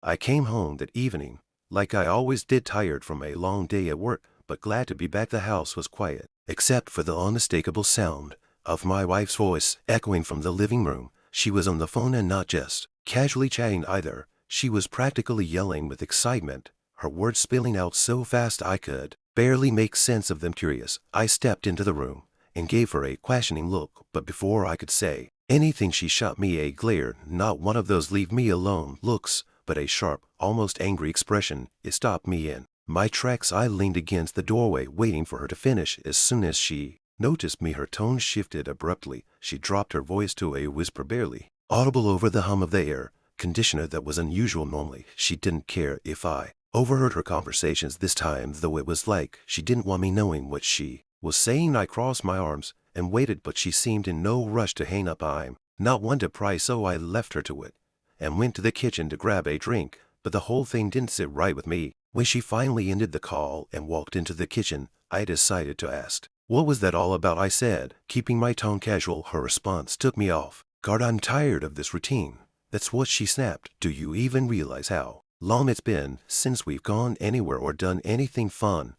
I came home that evening, like I always did, tired from a long day at work, but glad to be back. The house was quiet, except for the unmistakable sound of my wife's voice echoing from the living room. She was on the phone, and not just casually chatting either. She was practically yelling with excitement, her words spilling out so fast I could barely make sense of them. Curious, I stepped into the room and gave her a questioning look, but before I could say anything she shot me a glare, not one of those leave me alone looks, but a sharp, almost angry expression. It stopped me in my tracks. I leaned against the doorway, waiting for her to finish. As soon as she noticed me, her tone shifted abruptly. She dropped her voice to a whisper barely audible over the hum of the air conditioner that was unusual. Normally, she didn't care if I overheard her conversations this time, though it was like she didn't want me knowing what she was saying. I crossed my arms and waited, but she seemed in no rush to hang up. I'm not one to pry, so I left her to it and went to the kitchen to grab a drink, but the whole thing didn't sit right with me. When she finally ended the call and walked into the kitchen, I decided to ask, "What was that all about?" I said, keeping my tone casual. Her response took me off guard. "I'm tired of this routine." That's what she snapped. "Do you even realize how long it's been since we've gone anywhere or done anything fun?"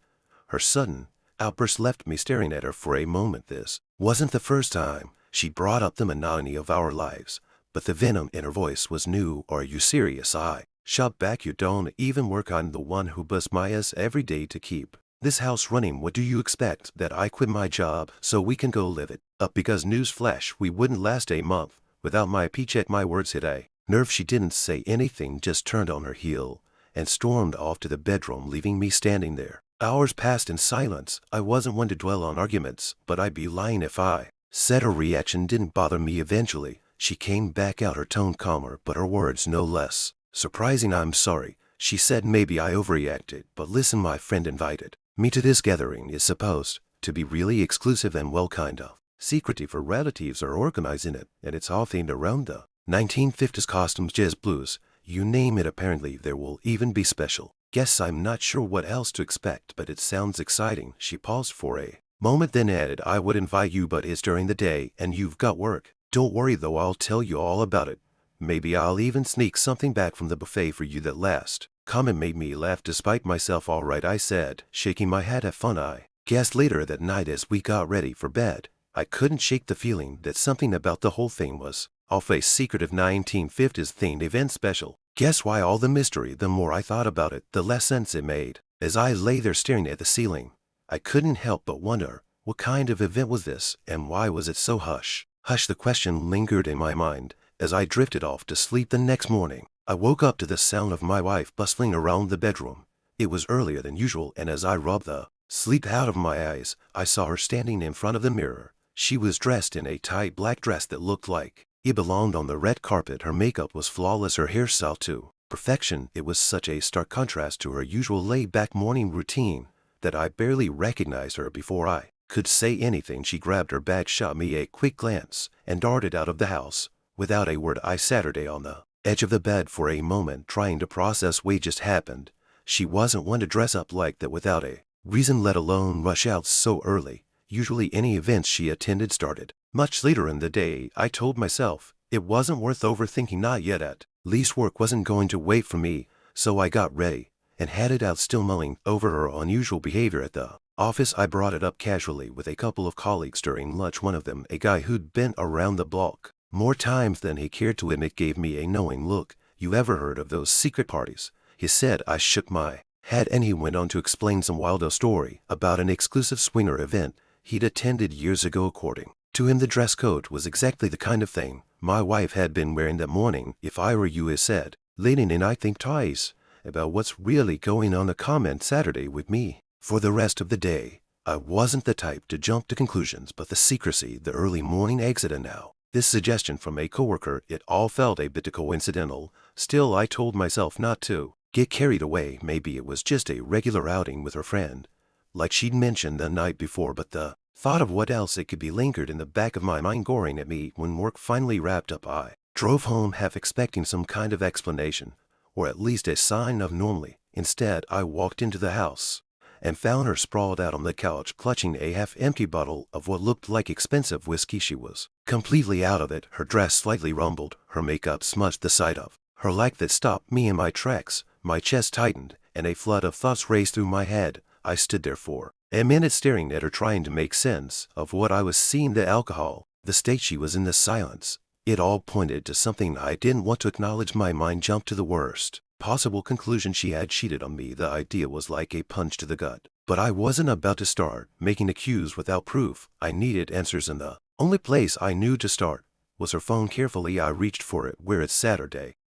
Her sudden outburst left me staring at her for a moment. This wasn't the first time she brought up the monotony of our lives, but the venom in her voice was new. "Are you serious?" I shot back. "You don't even work. I'm the one who busts my ass every day to keep this house running. What do you expect, that I quit my job so we can go live it up? Because newsflash, we wouldn't last a month without my paycheck." My words hit a nerve. She didn't say anything, just turned on her heel and stormed off to the bedroom, leaving me standing there. Hours passed in silence. I wasn't one to dwell on arguments, but I'd be lying if I said her reaction didn't bother me. Eventually, she came back out, her tone calmer, but her words no less surprising. "I'm sorry," she said. "Maybe I overreacted, but listen, my friend invited me to this gathering. It's supposed to be really exclusive and, well, kind of secretive. Her relatives are organizing it, and it's all themed around the 1950s costumes, jazz, blues, you name it. Apparently there will even be special guests. I'm not sure what else to expect, but it sounds exciting." She paused for a moment, then added, "I would invite you, but it's during the day and you've got work." "Don't worry though, I'll tell you all about it. Maybe I'll even sneak something back from the buffet for you." That last comment made me laugh despite myself. "All right," I said, shaking my head. "Have fun." I guessed later that night, as we got ready for bed, I couldn't shake the feeling that something about the whole thing was off. A secretive 1950s themed event, special. Guess why? All the mystery. The more I thought about it, the less sense it made. As I lay there staring at the ceiling, I couldn't help but wonder, what kind of event was this, and why was it so hush? The question lingered in my mind as I drifted off to sleep. The next morning, I woke up to the sound of my wife bustling around the bedroom. It was earlier than usual, and as I rubbed the sleep out of my eyes, I saw her standing in front of the mirror. She was dressed in a tight black dress that looked like it belonged on the red carpet. Her makeup was flawless, her hairstyle to perfection. It was such a stark contrast to her usual laid-back morning routine that I barely recognized her. Before I could say anything, she grabbed her bag, shot me a quick glance, and darted out of the house. Without a word, I sat her on the edge of the bed for a moment, trying to process what just happened. She wasn't one to dress up like that without a reason, let alone rush out so early. Usually any events she attended started much later in the day. I told myself it wasn't worth overthinking, not yet. At least work wasn't going to wait for me, so I got ready and headed out, still mulling over her unusual behavior at the office. I brought it up casually with a couple of colleagues during lunch. One of them, a guy who'd been around the block more times than he cared to admit, gave me a knowing look. "You ever heard of those secret parties?" he said. I shook my head, and he went on to explain some wild story about an exclusive swinger event he'd attended years ago. According to him, the dress code was exactly the kind of thing my wife had been wearing that morning. "If I were you," he said, leaning in, "I'd think twice about what's really going on." A comment Saturday with me for the rest of the day. I wasn't the type to jump to conclusions, but the secrecy, the early morning exit, and now this suggestion from a coworker, it all felt a bit coincidental. Still, I told myself not to get carried away. Maybe it was just a regular outing with her friend, like she'd mentioned the night before, but the thought of what else it could be lingered in the back of my mind, goring at me. When work finally wrapped up, I drove home, half expecting some kind of explanation, or at least a sign of normalcy. Instead, I walked into the house and found her sprawled out on the couch, clutching a half-empty bottle of what looked like expensive whiskey. She was completely out of it, her dress slightly rumpled, her makeup smudged, the side of Her like that stopped me in my tracks. My chest tightened, and a flood of thoughts raced through my head. I stood there for a minute staring at her, trying to make sense of what I was seeing: the alcohol, the state she was in, the silence. It all pointed to something I didn't want to acknowledge. My mind jumped to the worst possible conclusion: she had cheated on me. The idea was like a punch to the gut. But I wasn't about to start making accuse without proof. I needed answers, and the only place I knew to start was her phone. Carefully I reached for it where it sat,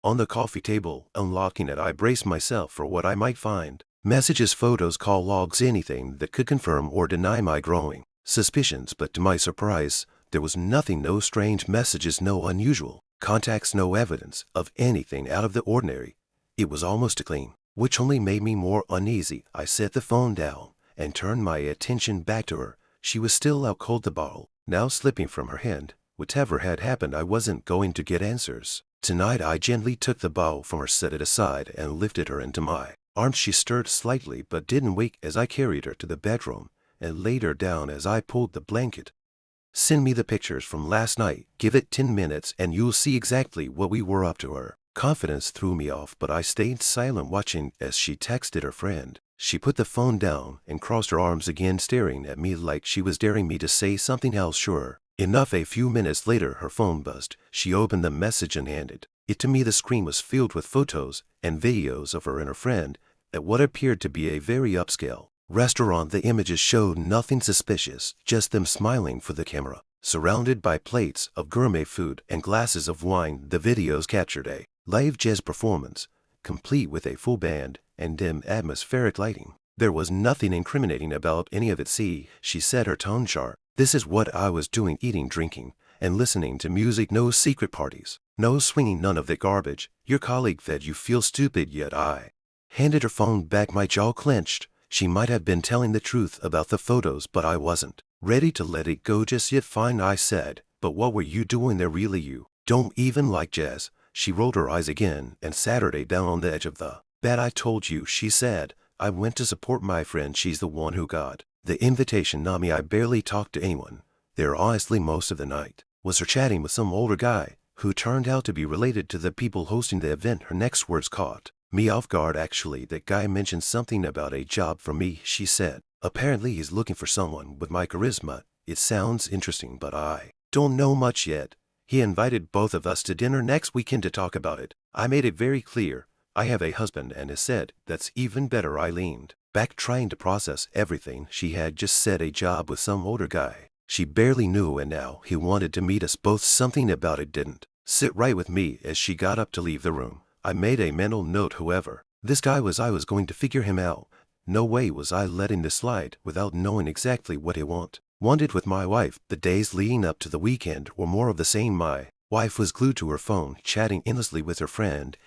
on the coffee table. Unlocking it, I braced myself for what I might find. Messages, photos, call logs, anything that could confirm or deny my growing suspicions. But to my surprise, there was nothing. No strange messages, no unusual contacts, no evidence of anything out of the ordinary. It was almost clean, which only made me more uneasy. I set the phone down and turned my attention back to her. She was still out cold, the bottle now slipping from her hand. Whatever had happened, I wasn't going to get answers tonight. I gently took the bottle from her, set it aside, and lifted her into my arms. She stirred slightly but didn't wake as I carried her to the bedroom and laid her down. As I pulled the blanket, "Send me the pictures from last night. Give it 10 minutes and you'll see exactly what we were up to." Her confidence threw me off, but I stayed silent, watching as she texted her friend. She put the phone down and crossed her arms again, staring at me like she was daring me to say something else. Sure enough, a few minutes later her phone buzzed. She opened the message and handed it to me. The screen was filled with photos and videos of her and her friend at what appeared to be a very upscale restaurant. The images showed nothing suspicious, just them smiling for the camera, surrounded by plates of gourmet food and glasses of wine. The videos captured a live jazz performance, complete with a full band and dim atmospheric lighting. There was nothing incriminating about any of it. "See," she said, her tone sharp, "this is what I was doing: eating, drinking, and listening to music. No secret parties, no swinging, none of that garbage. Your colleague fed you feel stupid." Yet I handed her phone back, my jaw clenched. She might have been telling the truth about the photos, but I wasn't ready to let it go just yet. "Fine," I said, "but what were you doing there? Really, you don't even like jazz?" She rolled her eyes again and sat her down on the edge of the bed. "I told you," she said, "I went to support my friend. She's the one who got the invitation, not me. I barely talked to anyone there, honestly. Most of the night was her chatting with some older guy who turned out to be related to the people hosting the event." Her next words caught me off guard. "Actually, that guy mentioned something about a job for me," she said. "Apparently he's looking for someone with my charisma. It sounds interesting, but I don't know much yet. He invited both of us to dinner next weekend to talk about it. I made it very clear I have a husband, and he said that's even better." I leaned back, trying to process everything she had just said. A job with some older guy she barely knew, and now he wanted to meet us both. Something about it didn't sit right with me. As she got up to leave the room, I made a mental note: whoever this guy was, I was going to figure him out. No way was I letting this slide without knowing exactly what he wanted with my wife. The days leading up to the weekend were more of the same. My wife was glued to her phone, chatting endlessly with her friend.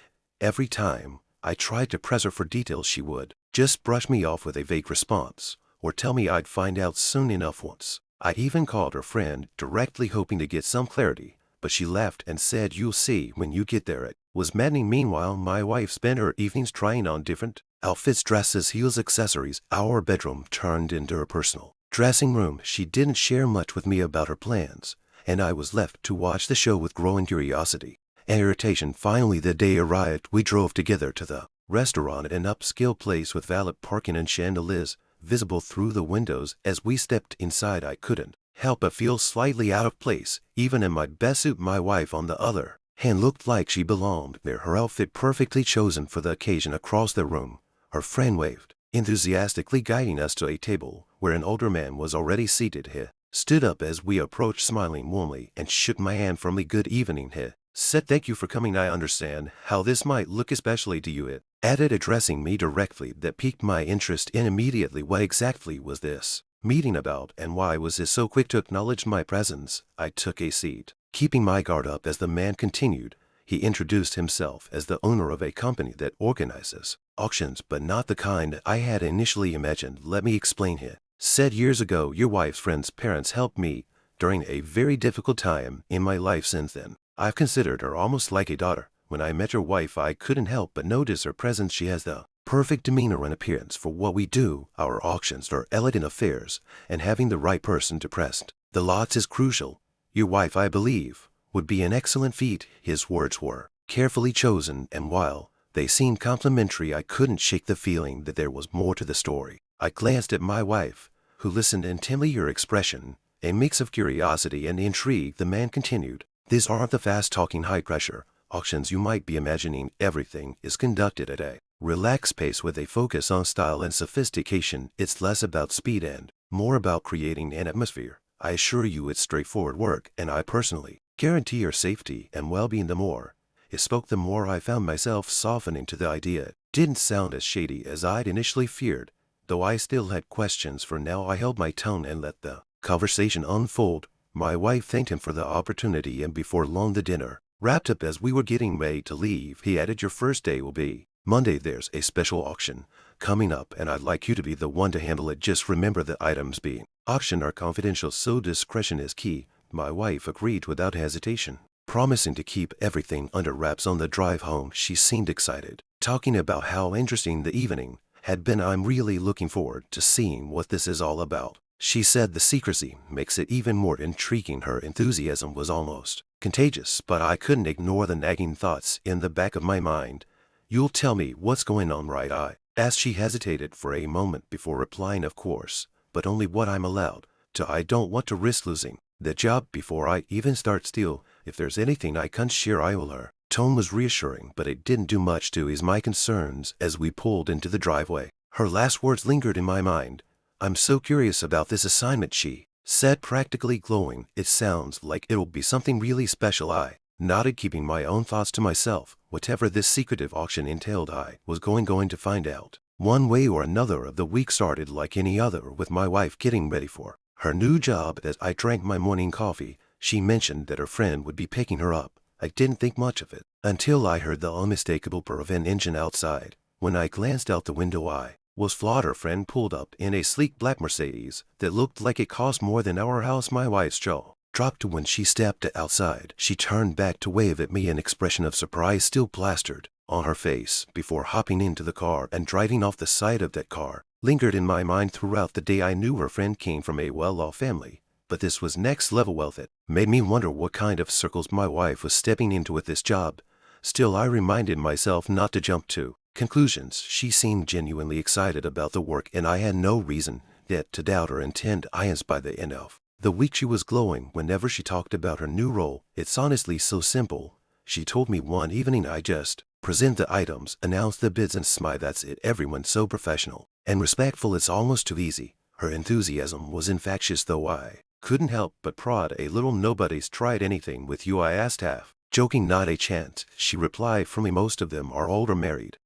Every time I tried to press her for details, she would just brush me off with a vague response, or tell me I'd find out soon enough. Once I even called her friend directly, hoping to get some clarity, but she laughed and said, "You'll see when you get there." It was maddening. Meanwhile, my wife spent her evenings trying on different outfits, dresses, heels, accessories. Our bedroom turned into her personal dressing room. She didn't share much with me about her plans, and I was left to watch the show with growing curiosity and irritation. Finally, the day arrived. We drove together to the restaurant, an upscale place with valet parking and chandeliers visible through the windows. As we stepped inside, I couldn't help but feel slightly out of place, even in my best suit. My wife, on the other hand, looked like she belonged there, her outfit perfectly chosen for the occasion. Across the room, her friend waved enthusiastically, guiding us to a table where an older man was already seated. He stood up as we approached, smiling warmly, and shook my hand firmly. "Good evening," he said. "Thank you for coming. I understand how this might look, especially to you," it added, addressing me directly. That piqued my interest immediately. What exactly was this meeting about, and why was he so quick to acknowledge my presence? I took a seat, keeping my guard up as the man continued. He introduced himself as the owner of a company that organizes auctions, but not the kind I had initially imagined. "Let me explain," he said. "Years ago, your wife's friend's parents helped me during a very difficult time in my life. Since then, I've considered her almost like a daughter. When I met your wife, I couldn't help but notice her presence. She has the perfect demeanor and appearance for what we do. Our auctions are elegant affairs, and having the right person to press the lots is crucial. Your wife, I believe, would be an excellent fit." His words were carefully chosen, and while they seemed complimentary, I couldn't shake the feeling that there was more to the story. I glanced at my wife, who listened intently. Her expression, a mix of curiosity and intrigue. The man continued, "These aren't the fast-talking, high-pressure auctions you might be imagining. Everything is conducted at a relaxed pace with a focus on style and sophistication. It's less about speed and more about creating an atmosphere. I assure you it's straightforward work, and I personally guarantee your safety and well-being." The more he spoke, the more I found myself softening to the idea. It didn't sound as shady as I'd initially feared, though I still had questions. For now, I held my tongue and let the conversation unfold. My wife thanked him for the opportunity, and before long the dinner wrapped up. As we were getting ready to leave, he added, "Your first day will be Monday. There's a special auction coming up, and I'd like you to be the one to handle it. Just remember, the items being auctioned are confidential, so discretion is key." My wife agreed without hesitation, promising to keep everything under wraps. On the drive home, she seemed excited, talking about how interesting the evening had been. "I'm really looking forward to seeing what this is all about," she said. "The secrecy makes it even more intriguing." Her enthusiasm was almost contagious, but I couldn't ignore the nagging thoughts in the back of my mind. "You'll tell me what's going on, right?" I asked. She hesitated for a moment before replying, "Of course, but only what I'm allowed to. I don't want to risk losing the job before I even start. Still, if there's anything I can share, I will." Her tone was reassuring, but it didn't do much to ease my concerns. As we pulled into the driveway, her last words lingered in my mind. "I'm so curious about this assignment," she said, practically glowing. "It sounds like it'll be something really special." I nodded, keeping my own thoughts to myself. Whatever this secretive auction entailed, I was going to find out one way or another. The week started like any other, with my wife getting ready for her new job. As I drank my morning coffee, she mentioned that her friend would be picking her up. I didn't think much of it until I heard the unmistakable purr of an engine outside. When I glanced out the window, I was flawed. Her friend pulled up in a sleek black Mercedes that looked like it cost more than our house. My wife's jaw dropped when she stepped outside. She turned back to wave at me, an expression of surprise still plastered on her face. Before hopping into the car and driving off, the sight of that car lingered in my mind throughout the day. I knew her friend came from a well-off family, but this was next-level wealth. It made me wonder what kind of circles my wife was stepping into with this job. Still, I reminded myself not to jump to conclusions. She seemed genuinely excited about the work, and I had no reason yet to doubt her intent. By the end of the week, she was glowing whenever she talked about her new role. "It's honestly so simple," she told me one evening. "I just present the items, announce the bids, and smile. That's it. Everyone's so professional and respectful. It's almost too easy." Her enthusiasm was infectious, though I couldn't help but prod a little. "Nobody's tried anything with you?" I asked, half joking. "Not a chance," she replied. "For me, most of them are older, married